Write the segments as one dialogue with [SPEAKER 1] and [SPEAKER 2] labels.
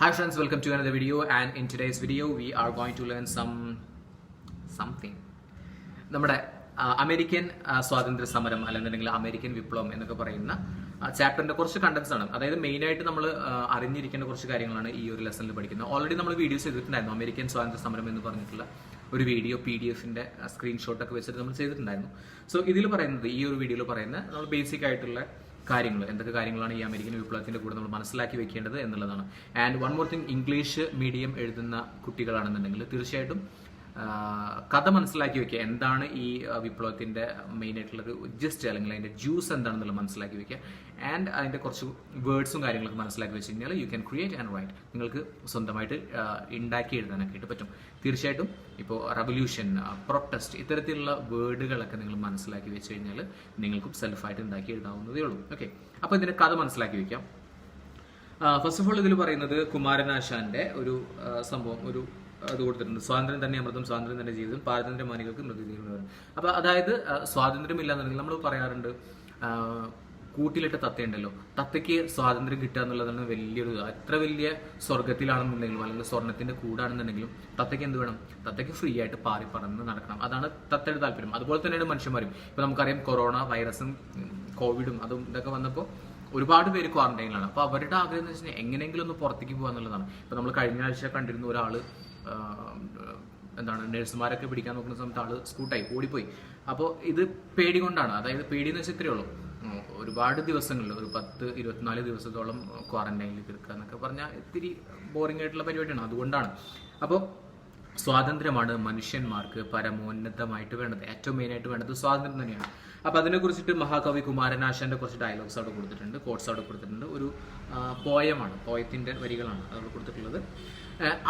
[SPEAKER 1] Hi friends, welcome to another video, and in today's video we are going to learn something. നമ്മുടെ American സ്വാതന്ത്ര്യ സമരം അല്ലെന്നുണ്ടെങ്കിൽ American വിപ്ലവം എന്നൊക്കെ പറയുന്ന ചാപ്റ്ററിന്റെ കുറച്ച് കണ്ടന്റ്സ് ആണ്. അതായത് മെയിൻ ആയിട്ട് നമ്മൾ അറിഞ്ഞിരിക്കേണ്ട കുറച്ച് കാര്യങ്ങളാണ് ഈ ഒരു ലെസണിൽ പഠിക്കുന്നത്. ഓൾറെഡി നമ്മൾ വീഡിയോസ് ചെയ്തിട്ടുണ്ടായിരുന്നു. അമേരിക്കൻ സ്വാതന്ത്ര്യ സമരം എന്ന് പറഞ്ഞിട്ടുള്ള ഒരു വീഡിയോ PDF-ന്റെ സ്ക്രീൻഷോട്ട് ഒക്കെ വെച്ചിട്ട് നമ്മൾ ചെയ്തിട്ടുണ്ടായിരുന്നു. സോ ഇതിൽ പറയുന്നത്, ഈ ഒരു വീഡിയോയിൽ പറയുന്ന നമ്മൾ ബേസിക് ആയിട്ടുള്ള കാര്യങ്ങൾ, എന്തൊക്കെ കാര്യങ്ങളാണ് ഈ അമേരിക്കൻ വിപ്ലവത്തിന്റെ കൂടെ നമ്മൾ മനസ്സിലാക്കി വെക്കേണ്ടത് എന്നുള്ളതാണ്. And one more thing, English medium എഴുതുന്ന കുട്ടികളാണെന്നുണ്ടെങ്കിൽ തീർച്ചയായിട്ടും കഥ മനസ്സിലാക്കി വെക്കുക. എന്താണ് ഈ വിപ്ലവത്തിന്റെ മെയിൻ ആയിട്ടുള്ളൊരു ജസ്റ്റ് അല്ലെങ്കിൽ അതിന്റെ ജ്യൂസ് എന്താണെന്നുള്ളത് മനസ്സിലാക്കി വെക്കുക. ആൻഡ് അതിന്റെ കുറച്ച് വേർഡ്സും കാര്യങ്ങളൊക്കെ മനസ്സിലാക്കി വെച്ച് കഴിഞ്ഞാൽ you can create and write. നിങ്ങൾക്ക് സ്വന്തമായിട്ട് ഉണ്ടാക്കി എഴുതാനൊക്കെ ആയിട്ട് പറ്റും. തീർച്ചയായിട്ടും ഇപ്പോൾ റവല്യൂഷൻ, പ്രൊട്ടസ്റ്റ്, ഇത്തരത്തിലുള്ള വേർഡുകളൊക്കെ നിങ്ങൾ മനസ്സിലാക്കി വെച്ച് കഴിഞ്ഞാൽ നിങ്ങൾക്കും സെൽഫായിട്ട് ഉണ്ടാക്കി എഴുതാവുന്നതേ ഉള്ളൂ. ഓക്കെ, അപ്പോൾ ഇതിന്റെ കഥ മനസ്സിലാക്കി വെക്കാം. ഫസ്റ്റ് ഓഫ് ഓൾ ഇതിൽ പറയുന്നത് കുമാരനാശാന്റെ ഒരു സംഭവം, ഒരു അത് കൊടുത്തിട്ടുണ്ട്. സ്വാതന്ത്ര്യം തന്നെ അമൃതം, സ്വാതന്ത്ര്യം തന്നെ ജീവിതം, പാരതന്ത്ര്യ മാനികൾക്ക് മൃഗജീവനം. അപ്പൊ അതായത് സ്വാതന്ത്ര്യം ഇല്ലാന്നുണ്ടെങ്കിൽ നമ്മൾ പറയാറുണ്ട്, കൂട്ടിലിട്ട തത്തയുണ്ടല്ലോ, തത്തയ്ക്ക് സ്വാതന്ത്ര്യം കിട്ടുക എന്നുള്ളതാണ് വലിയൊരു, എത്ര വലിയ സ്വർഗത്തിലാണെന്നുണ്ടെങ്കിലും അല്ലെങ്കിൽ സ്വർണത്തിന്റെ കൂടാണെന്നുണ്ടെങ്കിലും തത്തയ്ക്ക് എന്ത് വേണം? തത്തയ്ക്ക് ഫ്രീ ആയിട്ട് പാറി പറന്ന് നടക്കണം. അതാണ് തത്തയുടെ താല്പര്യം. അതുപോലെ തന്നെയാണ് മനുഷ്യന്മാരും. ഇപ്പൊ നമുക്കറിയാം, കൊറോണ വൈറസും കോവിഡും അതും ഇതൊക്കെ വന്നപ്പോൾ ഒരുപാട് പേര് ക്വാറന്റൈനിലാണ്. അപ്പൊ അവരുടെ ആഗ്രഹം എന്ന് വെച്ചാൽ എങ്ങനെയെങ്കിലും ഒന്ന് പുറത്തേക്ക് പോകുക എന്നുള്ളതാണ്. ഇപ്പൊ നമ്മൾ കഴിഞ്ഞ ആഴ്ച കണ്ടിരുന്ന ഒരാള്, എന്താണ്, നഴ്സുമാരൊക്കെ പിടിക്കാൻ നോക്കുന്ന സമയത്ത് ആള് സ്കൂട്ടായി ഓടിപ്പോയി. അപ്പോൾ ഇത് പേടി കൊണ്ടാണ്. അതായത് പേടി എന്ന് വെച്ചാൽ ഇത്രയേ ഉള്ളൂ, ഒരുപാട് ദിവസങ്ങളിൽ ഒരു 10-24 ദിവസത്തോളം ക്വാറന്റൈനിൽ കിടക്കുക എന്നൊക്കെ പറഞ്ഞാൽ ഇത്തിരി ബോറിംഗ് ആയിട്ടുള്ള പരിപാടിയാണ്. അതുകൊണ്ടാണ്. അപ്പോൾ സ്വാതന്ത്ര്യമാണ് മനുഷ്യന്മാർക്ക് പരമോന്നതമായിട്ട് വേണ്ടത്. ഏറ്റവും മെയിൻ ആയിട്ട് വേണ്ടത് സ്വാതന്ത്ര്യം തന്നെയാണ്. അപ്പൊ അതിനെ കുറിച്ചിട്ട് മഹാകവി കുമാരനാശാന്റെ കുറച്ച് ഡയലോഗ്സ് അവിടെ കൊടുത്തിട്ടുണ്ട്, കോട്ട്സ് അവിടെ കൊടുത്തിട്ടുണ്ട്. ഒരു പോയമാണ്, പോയത്തിന്റെ വരികളാണ് അവിടെ കൊടുത്തിട്ടുള്ളത്.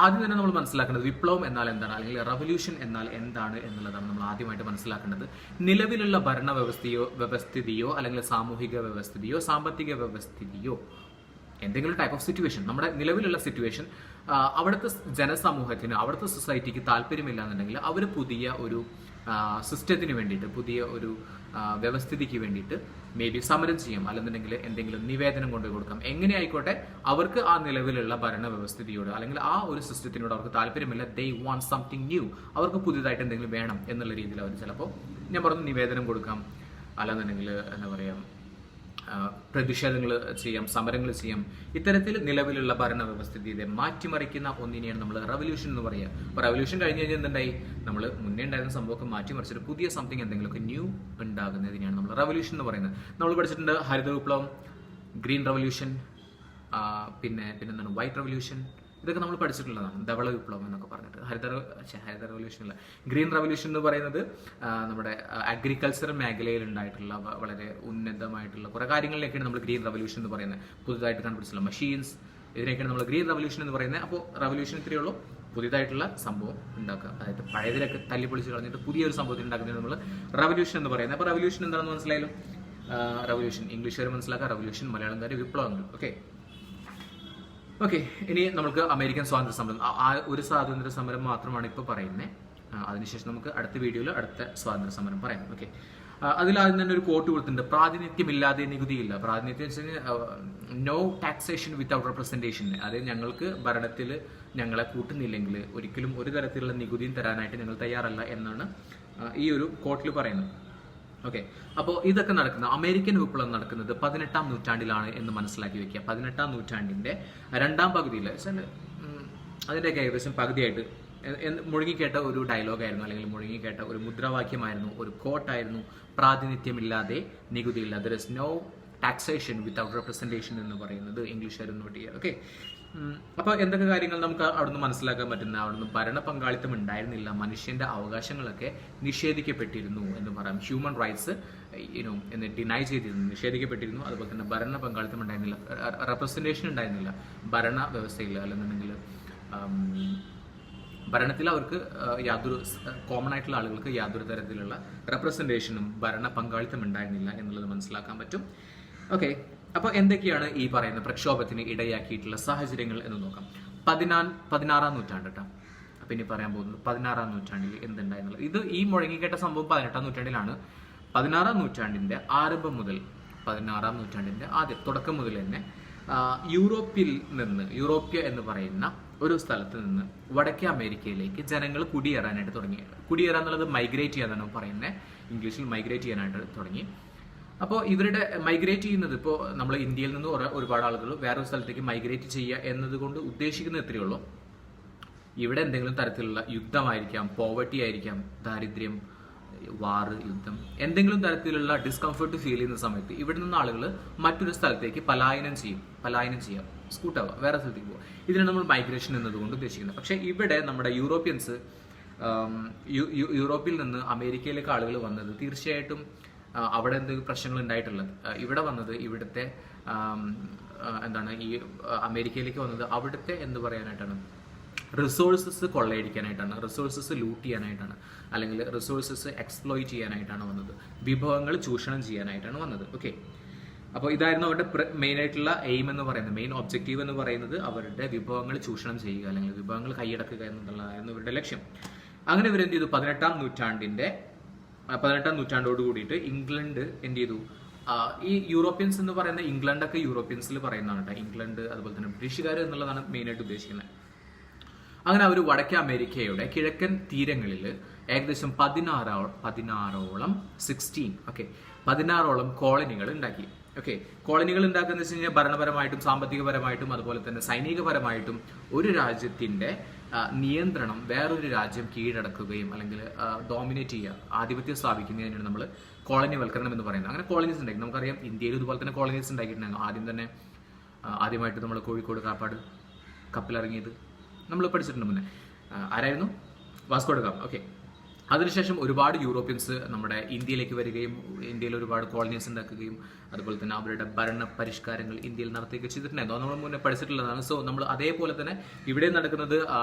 [SPEAKER 1] ആദ്യം തന്നെ നമ്മൾ മനസ്സിലാക്കേണ്ടത് വിപ്ലവം എന്നാൽ എന്താണ്, അല്ലെങ്കിൽ റവല്യൂഷൻ എന്നാൽ എന്താണ് എന്നുള്ളതാണ് നമ്മൾ ആദ്യമായിട്ട് മനസ്സിലാക്കേണ്ടത്. നിലവിലുള്ള ഭരണ വ്യവസ്ഥിതിയോ അല്ലെങ്കിൽ സാമൂഹിക വ്യവസ്ഥിതിയോ സാമ്പത്തിക വ്യവസ്ഥിതിയോ എന്തെങ്കിലും ടൈപ്പ് ഓഫ് സിറ്റുവേഷൻ, നമ്മുടെ നിലവിലുള്ള സിറ്റുവേഷൻ അവിടുത്തെ ജനസമൂഹത്തിന്, അവിടുത്തെ സൊസൈറ്റിക്ക് താല്പര്യമില്ല എന്നുണ്ടെങ്കിൽ അവർ പുതിയ ഒരു സിസ്റ്റത്തിന് വേണ്ടിയിട്ട്, പുതിയ ഒരു വ്യവസ്ഥിതിക്ക് വേണ്ടിയിട്ട് മേ ബി സമരം ചെയ്യാം, അല്ലെന്നുണ്ടെങ്കിൽ എന്തെങ്കിലും നിവേദനം കൊണ്ടു കൊടുക്കാം. എങ്ങനെ ആയിക്കോട്ടെ, അവർക്ക് ആ നിലവിലുള്ള ഭരണ വ്യവസ്ഥിതിയോട് അല്ലെങ്കിൽ ആ ഒരു സിസ്റ്റത്തിനോട് അവർക്ക് താല്പര്യമില്ല. They want something new. അവർക്ക് പുതിയതായിട്ട് എന്തെങ്കിലും വേണം എന്നുള്ള രീതിയിൽ അവർ ചിലപ്പോൾ, ഞാൻ പറഞ്ഞു, നിവേദനം കൊടുക്കാം, അല്ലെന്നുണ്ടെങ്കിൽ എന്താ പറയുക, പ്രതിഷേധങ്ങൾ ചെയ്യാം, സമരങ്ങൾ ചെയ്യാം. ഇത്തരത്തിൽ നിലവിലുള്ള ഭരണ വ്യവസ്ഥിതിയെ മാറ്റിമറിക്കുന്ന ഒന്നിനെയാണ് നമ്മൾ റവല്യൂഷൻ എന്ന് പറയുക. അപ്പോൾ റവല്യൂഷൻ കഴിഞ്ഞ് കഴിഞ്ഞാൽ എന്തുണ്ടായി? നമ്മൾ മുന്നേ ഉണ്ടായിരുന്ന സംഭവമൊക്കെ മാറ്റിമറിച്ചിട്ട് പുതിയ സംതിങ് എന്തെങ്കിലുമൊക്കെ ന്യൂ ഉണ്ടാകുന്നതിനെയാണ് നമ്മൾ റവല്യൂഷൻ എന്ന് പറയുന്നത്. നമ്മൾ പഠിച്ചിട്ടുണ്ട് ഹരിത വിപ്ലവം, ഗ്രീൻ റവല്യൂഷൻ, പിന്നെ എന്താണ്, വൈറ്റ് റവല്യൂഷൻ. ഇതൊക്കെ നമ്മൾ പഠിച്ചിട്ടുള്ളതാണ്. ധവള വിപ്ലവം എന്നൊക്കെ പറഞ്ഞിട്ട്. ഹരിത റവല്യൂഷൻ അല്ല, ഗ്രീൻ റവല്യൂഷൻ എന്ന് പറയുന്നത് നമ്മുടെ അഗ്രികൾച്ചർ മേഖലയിൽ ഉണ്ടായിട്ടുള്ള വളരെ ഉന്നതമായിട്ടുള്ള കുറെ കാര്യങ്ങളിലേക്കാണ് നമ്മൾ ഗ്രീൻ റവല്യൂഷൻ എന്ന് പറയുന്നത്. പുതുതായിട്ട് കണ്ടുപിടിച്ചിട്ടുള്ള മെഷീൻസ്, ഇതിനൊക്കെയാണ് നമ്മൾ ഗ്രീൻ റവല്യൂഷൻ എന്ന് പറയുന്നത്. അപ്പോൾ റവല്യൂഷൻ ഇത്രയേ ഉള്ളൂ, പുതിയതായിട്ടുള്ള സംഭവം ഉണ്ടാക്കുക. അതായത് പഴയതിലൊക്കെ തല്ലിപ്പൊളിച്ച് കളഞ്ഞിട്ട് പുതിയൊരു സംഭവത്തിൽ ഉണ്ടാക്കുന്നതാണ് നമ്മൾ റവല്യൂഷൻ എന്ന് പറയുന്നത്. അപ്പോൾ റവല്യൂഷൻ എന്താണെന്ന് മനസ്സിലായാലും, റവല്യൂഷൻ ഇംഗ്ലീഷുകാർ മനസ്സിലാക്കുക, റവല്യൂഷൻ മലയാളംകാർ വിപ്ലവങ്ങൾ. ഓക്കെ, ഇനി നമുക്ക് അമേരിക്കൻ സ്വാതന്ത്ര്യ സമരം, ആ ഒരു സ്വാതന്ത്ര്യ സമരം മാത്രമാണ് ഇപ്പോൾ പറയുന്നത്. അതിനുശേഷം നമുക്ക് അടുത്ത വീഡിയോയിൽ അടുത്ത സ്വാതന്ത്ര്യ സമരം പറയാം. ഓക്കെ, അതിൽ ആദ്യം തന്നെ ഒരു കോട്ട് കൊടുത്തിട്ടുണ്ട്, പ്രാതിനിധ്യമില്ലാതെ നികുതിയില്ല. പ്രാതിനിധ്യം വെച്ച് കഴിഞ്ഞാൽ നോ ടാക്സേഷൻ വിത്തൗട്ട് റെപ്രസെന്റേഷൻ. അതായത് ഞങ്ങൾക്ക് ഭരണത്തിൽ ഞങ്ങളെ കൂട്ടുന്നില്ലെങ്കിൽ ഒരിക്കലും ഒരു തരത്തിലുള്ള നികുതിയും തരാനായിട്ട് ഞങ്ങൾ തയ്യാറല്ല എന്നാണ് ഈ ഒരു കോട്ടിൽ പറയുന്നത്. ഓക്കെ, അപ്പോൾ ഇതൊക്കെ നടക്കുന്നത്, അമേരിക്കൻ വിപ്ലവം നടക്കുന്നത് 18-ാം നൂറ്റാണ്ടിലാണ് എന്ന് മനസ്സിലാക്കി വെക്കുക. 18-ാം നൂറ്റാണ്ടിന്റെ രണ്ടാം പകുതിയിൽ, അതിൻ്റെയൊക്കെ ഏകദേശം പകുതിയായിട്ട് മുഴുങ്ങിക്കേട്ട ഒരു ഡയലോഗായിരുന്നു, അല്ലെങ്കിൽ മുഴുങ്ങിക്കേട്ട ഒരു മുദ്രാവാക്യമായിരുന്നു, ഒരു കോട്ടായിരുന്നു, പ്രാതിനിധ്യമില്ലാതെ നികുതിയില്ല. There is no taxation without representation എന്ന് പറയുന്നത് ഇംഗ്ലീഷുകാർ നോട്ട് ചെയ്യുക. ഓക്കെ, അപ്പോൾ എന്തൊക്കെ കാര്യങ്ങൾ നമുക്ക് അവിടുന്ന് മനസ്സിലാക്കാൻ പറ്റുന്ന, അവിടുന്ന് ഭരണ പങ്കാളിത്തം ഉണ്ടായിരുന്നില്ല, മനുഷ്യന്റെ അവകാശങ്ങളൊക്കെ നിഷേധിക്കപ്പെട്ടിരുന്നു എന്ന് പറയാം. ഹ്യൂമൻ റൈറ്റ്സ് എന്ന് ഡിനൈ ചെയ്തിരുന്നു, നിഷേധിക്കപ്പെട്ടിരുന്നു. അതുപോലെ തന്നെ ഭരണ പങ്കാളിത്തം ഉണ്ടായിരുന്നില്ല, റെപ്രസെന്റേഷൻ ഉണ്ടായിരുന്നില്ല ഭരണ വ്യവസ്ഥയിൽ. അല്ലെന്നുണ്ടെങ്കിൽ ഭരണത്തിൽ അവർക്ക് യാതൊരു, കോമൺ ആയിട്ടുള്ള ആളുകൾക്ക് യാതൊരു തരത്തിലുള്ള റെപ്രസെന്റേഷനും ഭരണ പങ്കാളിത്തം ഉണ്ടായിരുന്നില്ല എന്നുള്ളത് മനസ്സിലാക്കാൻ പറ്റും. ഓക്കെ, അപ്പോൾ എന്തൊക്കെയാണ് ഈ പറയുന്ന പ്രക്ഷോഭത്തിന് ഇടയാക്കിയിട്ടുള്ള സാഹചര്യങ്ങൾ എന്ന് നോക്കാം. 16-ാം നൂറ്റാണ്ട് കേട്ടോ. അപ്പൊ ഇനി പറയാൻ പോകുന്നത് 16-ാം നൂറ്റാണ്ടിൽ എന്തുണ്ടായിരുന്നുള്ളത്. ഇത് ഈ മുഴങ്ങിക്കേട്ട സംഭവം 18-ാം നൂറ്റാണ്ടിലാണ്. 16-ാം നൂറ്റാണ്ടിന്റെ ആരംഭം മുതൽ, 16-ാം നൂറ്റാണ്ടിന്റെ തുടക്കം മുതൽ തന്നെ യൂറോപ്യ എന്ന് പറയുന്ന ഒരു സ്ഥലത്ത് നിന്ന് വടക്കേ അമേരിക്കയിലേക്ക് ജനങ്ങൾ കുടിയേറാനായിട്ട് തുടങ്ങി. കുടിയേറാൻ എന്നുള്ളത് മൈഗ്രേറ്റ് ചെയ്യാനാണ് പറയുന്നത്, ഇംഗ്ലീഷിൽ മൈഗ്രേറ്റ് ചെയ്യാനായിട്ട് തുടങ്ങി. അപ്പോൾ ഇവരുടെ മൈഗ്രേറ്റ് ചെയ്യുന്നത് ഇപ്പോൾ നമ്മൾ ഇന്ത്യയിൽ നിന്ന് ഒരുപാട് ആളുകൾ വേറൊരു സ്ഥലത്തേക്ക് മൈഗ്രേറ്റ് ചെയ്യുക എന്നതുകൊണ്ട് ഉദ്ദേശിക്കുന്നത് എത്രയേ ഉള്ളൂ, ഇവിടെ എന്തെങ്കിലും തരത്തിലുള്ള യുദ്ധമായിരിക്കാം, പോവർട്ടി ആയിരിക്കാം, ദാരിദ്ര്യം, വാറ്, യുദ്ധം, എന്തെങ്കിലും തരത്തിലുള്ള ഡിസ്കംഫർട്ട് ഫീൽ ചെയ്യുന്ന സമയത്ത് ഇവിടെ നിന്ന് ആളുകൾ മറ്റൊരു സ്ഥലത്തേക്ക് പലായനം ചെയ്യാം, സ്കൂട്ടാവുക, വേറെ സ്ഥലത്തേക്ക് പോകുക. ഇതിനാണ് നമ്മൾ മൈഗ്രേഷൻ എന്നതുകൊണ്ട് ഉദ്ദേശിക്കുന്നത്. പക്ഷേ ഇവിടെ നമ്മുടെ യൂറോപ്യൻസ് യൂറോപ്പിൽ നിന്ന് അമേരിക്കയിലേക്ക് ആളുകൾ വന്നത് തീർച്ചയായിട്ടും അവിടെ എന്തെങ്കിലും പ്രശ്നങ്ങൾ ഉണ്ടായിട്ടുള്ളത്. ഇവിടെ വന്നത് ഇവിടുത്തെ ഈ അമേരിക്കയിലേക്ക് വന്നത് അവിടുത്തെ എന്ത് പറയാനായിട്ടാണ്, റിസോഴ്സസ് കൊള്ളയടിക്കാനായിട്ടാണ്, റിസോഴ്സസ് ലൂട്ട് ചെയ്യാനായിട്ടാണ്, അല്ലെങ്കിൽ റിസോഴ്സസ് എക്സ്പ്ലോയിറ്റ് ചെയ്യാനായിട്ടാണ് വന്നത്, വിഭവങ്ങൾ ചൂഷണം ചെയ്യാനായിട്ടാണ് വന്നത്. ഓക്കെ, അപ്പോൾ ഇതായിരുന്നു അവരുടെ മെയിൻ ആയിട്ടുള്ള എയിം എന്ന് പറയുന്നത്, മെയിൻ ഒബ്ജക്റ്റീവ് എന്ന് പറയുന്നത് അവരുടെ വിഭവങ്ങൾ ചൂഷണം ചെയ്യുക അല്ലെങ്കിൽ വിഭവങ്ങൾ കൈയടക്കുക എന്നുള്ളതായിരുന്നു ഇവരുടെ ലക്ഷ്യം. അങ്ങനെ ഇവർ എന്ത് ചെയ്തു, 18ാം നൂറ്റാണ്ടോട് കൂടിയിട്ട് ഇംഗ്ലണ്ട് എന്ത് ചെയ്തു, ഈ യൂറോപ്യൻസ് എന്ന് പറയുന്ന ഇംഗ്ലണ്ടൊക്കെ യൂറോപ്യൻസിൽ പറയുന്നതാണ് കേട്ടോ, ഇംഗ്ലണ്ട് അതുപോലെ തന്നെ ബ്രിട്ടീഷുകാർ എന്നുള്ളതാണ് മെയിനായിട്ട് ഉദ്ദേശിക്കുന്നത്. അങ്ങനെ അവർ വടക്കേ അമേരിക്കയുടെ കിഴക്കൻ തീരങ്ങളിൽ ഏകദേശം 16ഓളം കോളനികൾ ഉണ്ടാക്കി. ഓക്കെ, കോളനികൾ ഉണ്ടാക്കുന്ന വെച്ച് കഴിഞ്ഞാൽ ഭരണപരമായിട്ടും സാമ്പത്തികപരമായിട്ടും അതുപോലെ തന്നെ സൈനികപരമായിട്ടും ഒരു രാജ്യത്തിന്റെ നിയന്ത്രണം വേറൊരു രാജ്യം കീഴടക്കുകയും അല്ലെങ്കിൽ ഡോമിനേറ്റ് ചെയ്യുക, ആധിപത്യം സ്ഥാപിക്കുന്നതിനാണ് നമ്മൾ കോളനിവൽക്കരണം എന്ന് പറയുന്നത്. അങ്ങനെ കോളനീസ് ഉണ്ടാക്കി. നമുക്കറിയാം ഇന്ത്യയിൽ ഇതുപോലെ തന്നെ കോളനീസ് ഉണ്ടാക്കിയിട്ടുണ്ടായിരുന്നു. ആദ്യമായിട്ട് നമ്മൾ കോഴിക്കോട് കാപ്പാട് കപ്പലിറങ്ങിയത് നമ്മൾ പഠിച്ചിട്ടുണ്ട് മുന്നേ. ആരായിരുന്നു? Vasco da Gama. ഓക്കെ, അതിനുശേഷം ഒരുപാട് യൂറോപ്യൻസ് നമ്മുടെ ഇന്ത്യയിലേക്ക് വരികയും ഇന്ത്യയിൽ ഒരുപാട് കോളനീസ് ഉണ്ടാക്കുകയും അതുപോലെ തന്നെ അവരുടെ ഭരണ പരിഷ്കാരങ്ങൾ ഇന്ത്യയിൽ നടത്തുകയൊക്കെ ചെയ്തിട്ടുണ്ടായിരുന്നു. അത് നമ്മൾ മുന്നേ പഠിച്ചിട്ടുള്ളതാണ്. സോ നമ്മൾ അതേപോലെ തന്നെ ഇവിടെ നടക്കുന്നത്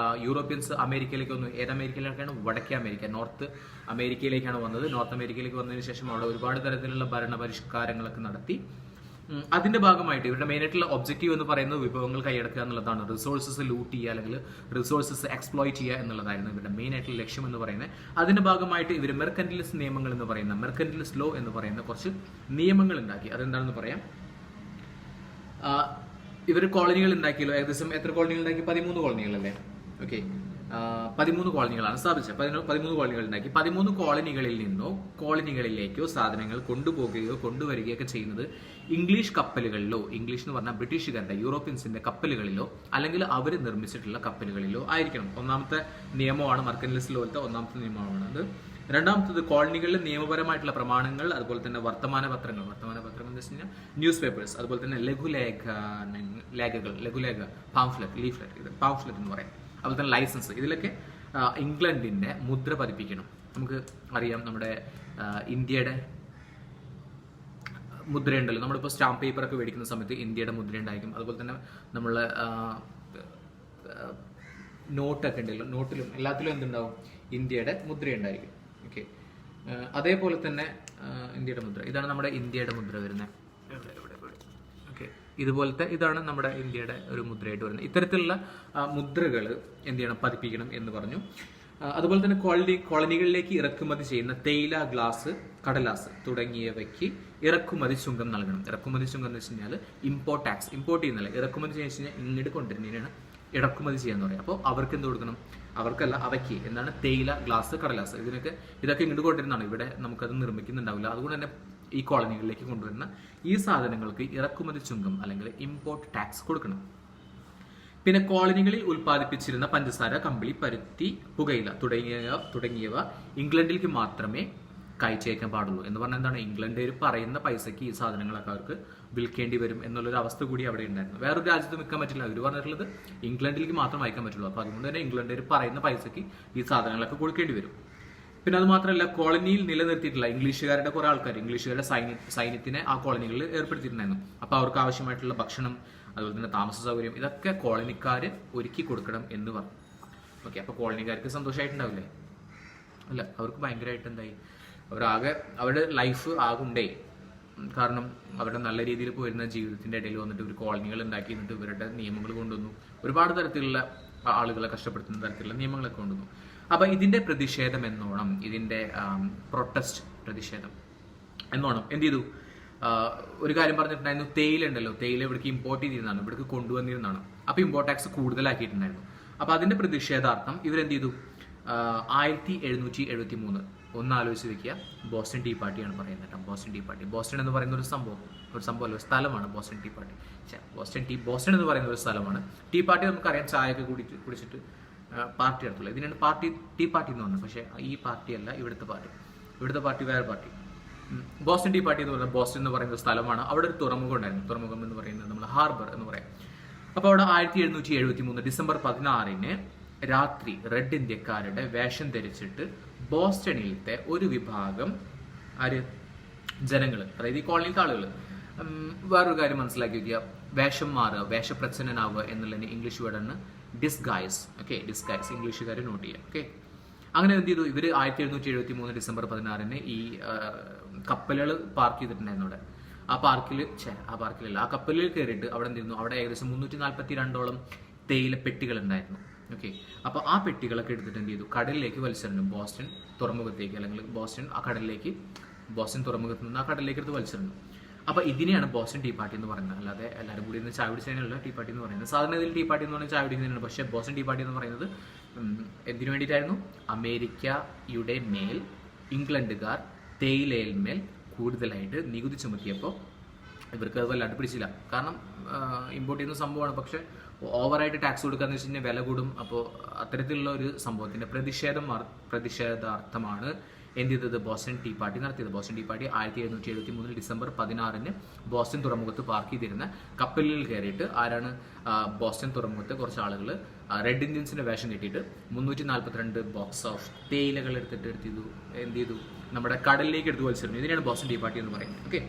[SPEAKER 1] യൂറോപ്യൻസ് അമേരിക്കയിലേക്ക് വന്നു. ഏത് അമേരിക്കയിലേക്കാണ്? വടക്കേ അമേരിക്ക, നോർത്ത് അമേരിക്കയിലേക്കാണ് വന്നത്. നോർത്ത് അമേരിക്കയിലേക്ക് വന്നതിന് ശേഷം അവിടെ ഒരുപാട് തരത്തിലുള്ള ഭരണ പരിഷ്കാരങ്ങളൊക്കെ നടത്തി. അതിന്റെ ഭാഗമായിട്ട് ഇവരുടെ മെയിൻ ആയിട്ടുള്ള ഒബ്ജക്റ്റീവ് എന്ന് പറയുന്നത് വിഭവങ്ങൾ കൈയടക്കുക എന്നുള്ളതാണ്. റിസോഴ്സസ് ലൂട്ട് ചെയ്യുക അല്ലെങ്കിൽ റിസോഴ്സസ് എക്സ്പ്ലോയിറ്റ് ചെയ്യുക എന്നുള്ളതായിരുന്നു ഇവരുടെ മെയിൻ ആയിട്ടുള്ള ലക്ഷ്യം എന്ന് പറയുന്നത്. അതിന്റെ ഭാഗമായിട്ട് ഇവർ മെർക്കന്റിലിസ്റ്റ് നിയമങ്ങൾ എന്ന് പറയുന്ന, മെർക്കന്റിലിസ്റ്റ് ലോ എന്ന് പറയുന്ന കുറച്ച് നിയമങ്ങൾ ഉണ്ടാക്കി. അതെന്താണെന്ന് പറയാം. ഇവർ കോളനികൾ ഉണ്ടാക്കിയല്ലോ. ഏകദേശം എത്ര കോളനികൾ ഉണ്ടാക്കി? 13 കോളനികളല്ലേ? ഓക്കെ, 13 കോളനികളാണ് സ്ഥാപിച്ചത്. 13 കോളനികൾ ഉണ്ടാക്കി. 13 കോളനികളിൽ നിന്നോ കോളനികളിലേക്കോ സാധനങ്ങൾ കൊണ്ടുപോകുകയോ കൊണ്ടുവരികയൊക്കെ ചെയ്യുന്നത് ഇംഗ്ലീഷ് കപ്പലുകളിലോ, ഇംഗ്ലീഷ് എന്ന് പറഞ്ഞാൽ ബ്രിട്ടീഷുകാരുടെ യൂറോപ്യൻസിന്റെ കപ്പലുകളിലോ അല്ലെങ്കിൽ അവർ നിർമ്മിച്ചിട്ടുള്ള കപ്പലുകളിലോ ആയിരിക്കണം. ഒന്നാമത്തെ നിയമമാണ് മെർക്കന്റിലിസ്റ്റ് ലോയിലത്തെ ഒന്നാമത്തെ നിയമമാണ് അത്. രണ്ടാമത്തത് കോളനികളിലെ നിയമപരമായിട്ടുള്ള പ്രമാണങ്ങൾ, അതുപോലെ തന്നെ വർത്തമാന പത്രങ്ങൾ എന്ന് വെച്ച് കഴിഞ്ഞാൽ ന്യൂസ് പേപ്പേഴ്സ്, അതുപോലെ തന്നെ ലഘുലേഖ, പാംഫ്ലെറ്റ്, ലീഫ്ലെറ്റ്, ഇത് പാംഫ്ലെറ്റ് എന്ന് പറയും. അതുപോലെ തന്നെ ലൈസൻസ്, ഇതിലൊക്കെ ഇംഗ്ലണ്ടിന്റെ മുദ്ര പതിപ്പിക്കണം. നമുക്ക് അറിയാം നമ്മുടെ ഇന്ത്യയുടെ മുദ്രയുണ്ടല്ലോ. നമ്മളിപ്പോൾ സ്റ്റാമ്പ് പേപ്പറൊക്കെ മേടിക്കുന്ന സമയത്ത് ഇന്ത്യയുടെ മുദ്ര ഉണ്ടായിരിക്കും. അതുപോലെ തന്നെ നമ്മൾ നോട്ടൊക്കെ ഉണ്ടല്ലോ, നോട്ടിലും എല്ലാത്തിലും എന്തുണ്ടാവും? ഇന്ത്യയുടെ മുദ്ര ഉണ്ടായിരിക്കും. ഓക്കെ, അതേപോലെ തന്നെ ഇന്ത്യയുടെ മുദ്ര, ഇതാണ് നമ്മുടെ ഇന്ത്യയുടെ മുദ്ര വരുന്നത്. ഓക്കെ, ഇതുപോലത്തെ ഇതാണ് നമ്മുടെ ഇന്ത്യയുടെ ഒരു മുദ്രയായിട്ട് വരുന്നത്. ഇത്തരത്തിലുള്ള മുദ്രകൾ എന്ത് ചെയ്യണം? പതിപ്പിക്കണം എന്ന് പറഞ്ഞു. അതുപോലെ തന്നെ കോളനികളിലേക്ക് ഇറക്കുമതി ചെയ്യുന്ന തേയില, ഗ്ലാസ്, കടലാസ് തുടങ്ങിയവയ്ക്ക് ഇറക്കുമതി ചുങ്കം നൽകണം. ഇറക്കുമതി ചുങ്കം എന്ന് വെച്ച് കഴിഞ്ഞാൽ ഇമ്പോർട്ട് ടാക്സ്, ഇമ്പോർട്ട് ചെയ്യുന്നില്ല, ഇറക്കുമതി ചെയ്യുന്ന കഴിഞ്ഞാൽ ഇങ്ങോട്ട് കൊണ്ടുവരുന്നതിനാണ് ഇറക്കുമതി ചെയ്യാന്ന് പറയാം. അപ്പോൾ അവർക്ക് എന്ത് കൊടുക്കണം? അവർക്കല്ല, അവയ്ക്ക്. എന്താണ്? തേയില, ഗ്ലാസ്, കടലാസ്, ഇതൊക്കെ ഇങ്ങോട്ട് കൊണ്ടുവരുന്നതാണ്. ഇവിടെ നമുക്കത് നിർമ്മിക്കുന്നുണ്ടാവില്ല. അതുകൊണ്ട് തന്നെ ഈ കോളനികളിലേക്ക് കൊണ്ടുവരുന്ന ഈ സാധനങ്ങൾക്ക് ഇറക്കുമതി ചുങ്കം അല്ലെങ്കിൽ ഇമ്പോർട്ട് ടാക്സ് കൊടുക്കണം. പിന്നെ കോളനികളിൽ ഉൽപ്പാദിപ്പിച്ചിരുന്ന പഞ്ചസാര, കമ്പിളി, പരുത്തി, പുകയില തുടങ്ങിയവ ഇംഗ്ലണ്ടിലേക്ക് മാത്രമേ കയറ്റേക്കാൻ പാടുള്ളൂ. എന്ന് പറഞ്ഞാൽ എന്താണ്? ഇംഗ്ലണ്ടുകാർ പറയുന്ന പൈസയ്ക്ക് ഈ സാധനങ്ങളൊക്കെ അവർക്ക് വിൽക്കേണ്ടി വരും എന്നുള്ളൊരു അവസ്ഥ കൂടി അവിടെ ഉണ്ടായിരുന്നു. വേറൊരു രാജ്യത്ത് വിൽക്കാൻ പറ്റില്ല. അവർ പറഞ്ഞിട്ടുള്ളത് ഇംഗ്ലണ്ടിലേക്ക് മാത്രം അയക്കാൻ പറ്റുള്ളൂ. അപ്പോൾ അതുകൊണ്ട് തന്നെ ഇംഗ്ലണ്ടുകാർ പറയുന്ന പൈസയ്ക്ക് ഈ സാധനങ്ങളൊക്കെ കൊടുക്കേണ്ടി വരും. പിന്നെ അത് മാത്രമല്ല, കോളനിയിൽ നിലനിർത്തിയിട്ടുള്ള ഇംഗ്ലീഷുകാരുടെ കുറെ ആൾക്കാർ, ഇംഗ്ലീഷുകാരുടെ സൈന്യത്തിനെ ആ കോളനികളിൽ ഏർപ്പെടുത്തിയിട്ടുണ്ടായിരുന്നു. അപ്പോൾ അവർക്ക് ആവശ്യമായിട്ടുള്ള ഭക്ഷണം, അതുപോലെ തന്നെ താമസ സൗകര്യം, ഇതൊക്കെ കോളനിക്കാർ ഒരുക്കി കൊടുക്കണം എന്ന് പറഞ്ഞു. ഓക്കെ, അപ്പോൾ കോളനിക്കാർക്ക് സന്തോഷമായിട്ടുണ്ടാവില്ലേ? അല്ല, അവർക്ക് ഭയങ്കരമായിട്ട് എന്തായി, അവരുടെ ലൈഫ് ആകുണ്ടേ. കാരണം അവരുടെ നല്ല രീതിയിൽ പോയിരുന്ന ജീവിതത്തിന്റെ ഇടയിൽ വന്നിട്ട് ഒരു കോളനികൾ ഉണ്ടാക്കി, എന്നിട്ട് ഇവരുടെ നിയമങ്ങൾ കൊണ്ടുവന്നു. ഒരുപാട് തരത്തിലുള്ള ആളുകളെ കഷ്ടപ്പെടുത്തുന്ന തരത്തിലുള്ള നിയമങ്ങളൊക്കെ കൊണ്ടുവന്നു. അപ്പൊ ഇതിന്റെ പ്രതിഷേധം എന്നോണം, ഇതിന്റെ പ്രതിഷേധം എന്നോണം എന്ത് ചെയ്തു? ഒരു കാര്യം പറഞ്ഞിട്ടുണ്ടായിരുന്നു, തേയില ഉണ്ടല്ലോ, തേയില ഇവിടേക്ക് ഇമ്പോർട്ട് ചെയ്തിരുന്നതാണ്, ഇവിടേക്ക് കൊണ്ടുവന്നിരുന്നതാണ്. അപ്പോൾ ഇമ്പോർട്ട് ടാക്സ് കൂടുതലാക്കിയിട്ടുണ്ടായിരുന്നു. അപ്പോൾ അതിന്റെ പ്രതിഷേധാർത്ഥം ഇവരെന്ത് ചെയ്തു, 1773, ഒന്ന് ആലോചിച്ച് വെക്കുക, ബോസ്റ്റൺ ടീ പാർട്ടിയാണ് പറയുന്നത് കേട്ടോ. ബോസ്റ്റൺ ടീ പാർട്ടി, ബോസ്റ്റൺ എന്ന് പറയുന്ന ഒരു സംഭവമല്ല, ഒരു സ്ഥലമാണ് ബോസ്റ്റൺ ടീ പാർട്ടി. ബോസ്റ്റൺ എന്ന് പറയുന്ന ഒരു സ്ഥലമാണ്. ടീ പാർട്ടി നമുക്കറിയാം, ചായയൊക്കെ കുടിച്ചിട്ട് പാർട്ടി നടത്തുള്ളൂ. ഇതിനാണ് ടീ പാർട്ടി എന്ന് പറഞ്ഞത്. പക്ഷേ ഈ പാർട്ടിയല്ല ഇവിടുത്തെ പാർട്ടി വേറെ പാർട്ടി. ബോസ്റ്റൺ ടീ പാർട്ടി എന്ന് പറയുന്നത് ബോസ്റ്റൺ എന്ന് പറയുന്ന ഒരു സ്ഥലമാണ്. അവിടെ ഒരു തുറമുഖം ഉണ്ടായിരുന്നു. തുറമുഖം എന്ന് പറയുന്നത് നമ്മൾ ഹാർബർ എന്ന് പറയാം. അപ്പോൾ അവിടെ 1773 ഡിസംബർ 16 രാത്രി റെഡ് ഇന്ത്യക്കാരുടെ വേഷം ധരിച്ചിട്ട് ബോസ്റ്റണിലത്തെ ഒരു വിഭാഗം ജനങ്ങൾ, അതായത് ഈ കോളനിയിലത്തെ ആളുകൾ, വേറൊരു കാര്യം മനസ്സിലാക്കി വയ്ക്കുക, വേഷം മാറുക, വേഷപ്രച്ഛന്നനാവുക എന്നുള്ളതിന് ഇംഗ്ലീഷ് വേർഡാണ് ഡിസ്ഗൈസ്. ഓക്കെ, ഡിസ്ഗൈസ് ഇംഗ്ലീഷുകാർ നോട്ട് ചെയ്യുക. ഓക്കെ, അങ്ങനെ എന്ത് ചെയ്തു ഇവർ 1773 ഡിസംബർ 16 ഈ കപ്പലുകൾ പാർക്ക് ചെയ്തിട്ടുണ്ടായിരുന്നു അവിടെ. ആ കപ്പലിൽ കയറിയിട്ട് അവിടെ എന്തിരുന്നു, അവിടെ ഏകദേശം 342ഓളം തേയില പെട്ടികൾ ഉണ്ടായിരുന്നു. ഓക്കെ, അപ്പോൾ ആ പെട്ടികളൊക്കെ എടുത്തിട്ട് എന്ത് ചെയ്തു, കടലിലേക്ക് വലിച്ചെറിഞ്ഞു. ബോസ്റ്റൺ തുറമുഖത്തേക്ക്, അല്ലെങ്കിൽ ബോസ്റ്റൺ തുറമുഖത്ത് നിന്ന് ആ കടലിലേക്ക് എടുത്ത് വലിച്ചെറിഞ്ഞു. അപ്പോൾ ഇതിനെയാണ് ബോസ്റ്റൺ ടീ പാർട്ടി എന്ന് പറയുന്നത്. അല്ലാതെ എല്ലാവരും കൂടി ഇന്ന് ചായ കുടിച്ചതിനുള്ള ടീ പാർട്ടി എന്ന് പറയുന്നത്. സാധാരണ ഇതിൽ ടീ പാർട്ടി എന്ന് പറഞ്ഞാൽ ചായ കുടിക്കുന്നതിനാണ്. പക്ഷേ ബോസ്റ്റൺ ടീ പാർട്ടി എന്ന് പറയുന്നത് എന്തിനു വേണ്ടിയിട്ടായിരുന്നു, അമേരിക്കയുടെ മേൽ ഇംഗ്ലണ്ടുകാർ തേയിലയിന്മേൽ കൂടുതലായിട്ട് നികുതി ചുമത്തിയപ്പോൾ ഇവർക്ക് അത് വല്ലാണ്ട് പിടിച്ചില്ല. കാരണം ഇമ്പോർട്ട് ചെയ്യുന്ന സംഭവമാണ്, പക്ഷെ ഓവറായിട്ട് ടാക്സ് കൊടുക്കാന്ന് വെച്ച് കഴിഞ്ഞാൽ വില കൂടും. അപ്പോൾ അത്തരത്തിലുള്ള ഒരു സംഭവത്തിന്റെ പ്രതിഷേധാർത്ഥമാണ് എന്ത് ചെയ്തത്, ബോസ്റ്റൺ ടീ പാർട്ടി നടത്തിയത്. ബോസ്റ്റൺ ടീ പാർട്ടി 1773 ഡിസംബർ 16 ബോസ്റ്റൺ തുറമുഖത്ത് പാർക്ക് ചെയ്തിരുന്ന കപ്പലിൽ കയറിയിട്ട് ബോസ്റ്റൺ തുറമുഖത്ത് കുറച്ച് ആളുകൾ റെഡ് ഇന്ത്യൻസിന്റെ വേഷം കെട്ടിയിട്ട് 342 ബോക്സ് ഓഫ് തേയിലകൾ എടുത്തിട്ട് എന്ത് ചെയ്തു, നമ്മുടെ കടലിലേക്ക് എടുത്ത് വലിച്ചെറിഞ്ഞു. ഇതിനാണ് ബോസ്റ്റൺ ടീ പാർട്ടി എന്ന് പറയുന്നത്. ഓക്കെ,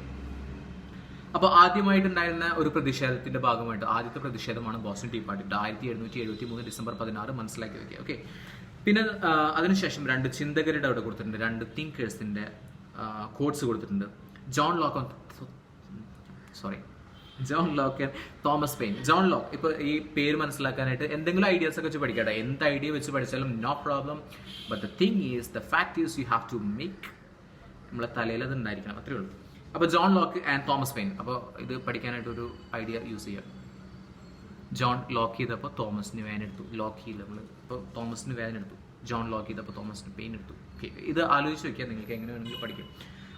[SPEAKER 1] അപ്പോൾ ആദ്യമായിട്ടുണ്ടായിരുന്ന ഒരു പ്രതിഷേധത്തിന്റെ ഭാഗമായിട്ട് ആദ്യത്തെ പ്രതിഷേധമാണ് ബോസ്റ്റൺ ടീ പാർട്ടി 1773 ഡിസംബർ 16 മനസ്സിലാക്കി വെക്കുക. ഓക്കെ, പിന്നെ അതിനുശേഷം 2 ചിന്തകരുടെ അവിടെ കൊടുത്തിട്ടുണ്ട്, 2 തിങ്കേഴ്സിന്റെ കോട്സ് കൊടുത്തിട്ടുണ്ട്. John Locke Thomas pain. John Locke, ഇപ്പൊ ഈ പേര് മനസ്സിലാക്കാനായിട്ട് എന്തെങ്കിലും ഐഡിയാസ് ഒക്കെ വെച്ച് പഠിക്കട്ടെ. എന്ത് ഐഡിയ വെച്ച് പഠിച്ചാലും no problem. But the thing is, the fact is, you have to make, നമ്മളെ തലയിൽ അത് ഉണ്ടായിരിക്കണം, അത്രേ ഉള്ളൂ. അപ്പോൾ John Locke and Thomas Paine. അപ്പോൾ ഇത് പഠിക്കാനായിട്ട് ഒരു ഐഡിയ യൂസ് ചെയ്യാം. ജോൺ ലോക്ക് ചെയ്തപ്പോൾ തോമസിന് വേൻ എടുത്തു. ലോക്ക് ചെയ്യില്ല നമ്മൾ, ഇപ്പോൾ തോമസിന് വേൻ എടുത്തു. ജോൺ ലോക്ക് ചെയ്തപ്പോൾ തോമസിന് പെയിൻ എടുത്തു. ഓക്കെ, ഇത് ആലോചിച്ച് വെക്കുക, നിങ്ങൾക്ക് എങ്ങനെ വേണമെങ്കിലും പഠിക്കും.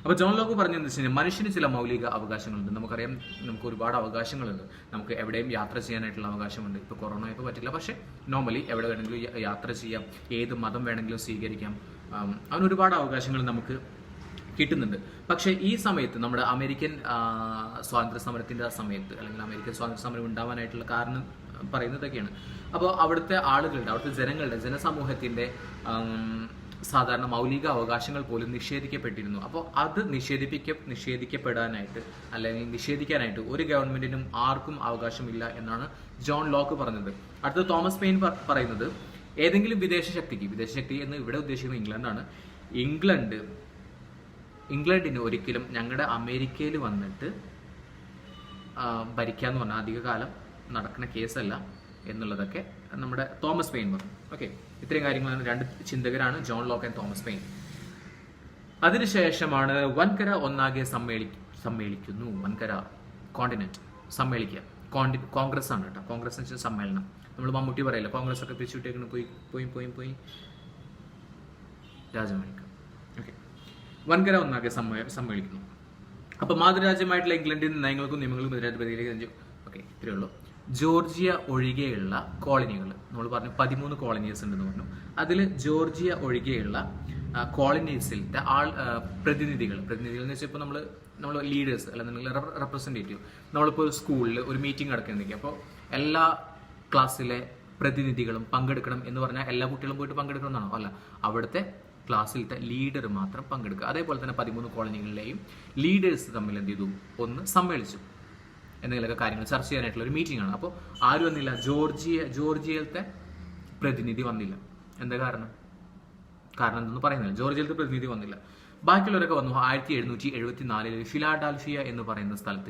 [SPEAKER 1] അപ്പോൾ ജോൺ ലോക്ക് പറഞ്ഞതെന്ന് വെച്ച് കഴിഞ്ഞാൽ മനുഷ്യന് ചില മൗലിക അവകാശങ്ങളുണ്ട്. നമുക്കറിയാം, നമുക്ക് ഒരുപാട് അവകാശങ്ങളുണ്ട്. നമുക്ക് എവിടെയും യാത്ര ചെയ്യാനായിട്ടുള്ള അവകാശമുണ്ട്. ഇപ്പോൾ കൊറോണ ഇപ്പോൾ പറ്റില്ല, പക്ഷേ നോർമലി എവിടെ വേണമെങ്കിലും യാത്ര ചെയ്യാം, ഏത് മതം വേണമെങ്കിലും സ്വീകരിക്കാം. അങ്ങനെ ഒരുപാട് അവകാശങ്ങൾ നമുക്ക് കിട്ടുന്നുണ്ട്. പക്ഷേ ഈ സമയത്ത് നമ്മുടെ അമേരിക്കൻ സ്വാതന്ത്ര്യ സമരത്തിന്റെ സമയത്ത്, അല്ലെങ്കിൽ അമേരിക്കൻ സ്വാതന്ത്ര്യ സമരം ഉണ്ടാവാനായിട്ടുള്ള കാരണം പറയുന്നതൊക്കെയാണ്. അപ്പോൾ അവിടുത്തെ ആളുകളുടെ, അവിടുത്തെ ജനസമൂഹത്തിന്റെ സാധാരണ മൗലിക അവകാശങ്ങൾ പോലും നിഷേധിക്കപ്പെട്ടിരുന്നു. അപ്പോൾ അത് നിഷേധിക്കപ്പെടാനായിട്ട് അല്ലെങ്കിൽ നിഷേധിക്കാനായിട്ട് ഒരു ഗവൺമെന്റിനും ആർക്കും അവകാശമില്ല എന്നാണ് ജോൺ ലോക്ക് പറഞ്ഞത്. അടുത്ത തോമസ് പെയിൻ പറയുന്നത്, ഏതെങ്കിലും വിദേശ ശക്തി എന്ന് ഇവിടെ ഉദ്ദേശിക്കുന്നത് ഇംഗ്ലണ്ടാണ്. ഇംഗ്ലണ്ടിന് ഒരിക്കലും ഞങ്ങളുടെ അമേരിക്കയിൽ വന്നിട്ട് ഭരിക്കാന്ന് പറഞ്ഞാൽ അധികകാലം നടക്കുന്ന കേസല്ല എന്നുള്ളതൊക്കെ നമ്മുടെ തോമസ് പെയിൻ പറഞ്ഞു. ഓക്കെ, ഇത്രയും കാര്യങ്ങളാണ്. 2 ചിന്തകരാണ്, John Locke and Thomas Paine. അതിനുശേഷമാണ് വൻകര ഒന്നാകെ സമ്മേളിക്കുന്നു. വൻകര കോണ്ടിനെന്റ് സമ്മേളിക്കുക. കോൺഗ്രസ് ആണ് കേട്ടോ. കോൺഗ്രസ് എന്ന് വെച്ചാൽ സമ്മേളനം. നമ്മൾ മമ്മൂട്ടി പറയില്ല, കോൺഗ്രസ് ഒക്കെ പിരിച്ചുവിട്ടേക്കുന്നു, പോയി രാജമാണിക്ക. ഓക്കെ, വൻകര ഒന്നാകെ സമ്മേളിക്കുന്നു. അപ്പൊ മാതൃരാജ്യമായിട്ടുള്ള ഇംഗ്ലണ്ടിന്റെ നയങ്ങൾക്കും നിയമങ്ങൾക്കും എതിരായിട്ട് ഓക്കെ, ഇത്രയേ ഉള്ളൂ. ജോർജിയ ഒഴികെയുള്ള കോളനികൾ, നമ്മൾ പറഞ്ഞു 13 കോളനീസ് ഉണ്ടെന്ന് പറഞ്ഞു. അതിൽ ജോർജിയ ഒഴികെയുള്ള കോളനീസിലത്തെ പ്രതിനിധികൾ എന്ന് വെച്ചാൽ ഇപ്പോൾ നമ്മൾ ലീഡേഴ്സ് അല്ലെങ്കിൽ റെപ്രസെൻറ്റേറ്റീവ്, നമ്മളിപ്പോൾ സ്കൂളിൽ ഒരു മീറ്റിംഗ് നടക്കുന്നുണ്ടെങ്കിൽ അപ്പോൾ എല്ലാ ക്ലാസ്സിലെ പ്രതിനിധികളും പങ്കെടുക്കണം എന്ന് പറഞ്ഞാൽ എല്ലാ കുട്ടികളും പോയിട്ട് പങ്കെടുക്കണം എന്നാണോ? അല്ല, അവിടുത്തെ ക്ലാസ്സിലത്തെ ലീഡർ മാത്രം പങ്കെടുക്കുക. അതേപോലെ തന്നെ 13 കോളനികളിലെയും ലീഡേഴ്സ് തമ്മിൽ എന്ത് ചെയ്തു, ഒന്ന് സമ്മേളിച്ചു. എന്തെങ്കിലുമൊക്കെ കാര്യങ്ങൾ ചർച്ച ചെയ്യാനായിട്ടുള്ള ഒരു മീറ്റിംഗ് ആണ്. അപ്പോൾ ആരും വന്നില്ല, ജോർജിയയിലത്തെ പ്രതിനിധി വന്നില്ല. എന്താ കാരണം എന്തെന്ന് പറയുന്നില്ല. ജോർജിയയിലത്തെ പ്രതിനിധി വന്നില്ല. ബാക്കിയുള്ളവരൊക്കെ വന്നു. 1774 ഫിലാഡൽഫിയ എന്ന് പറയുന്ന സ്ഥലത്ത്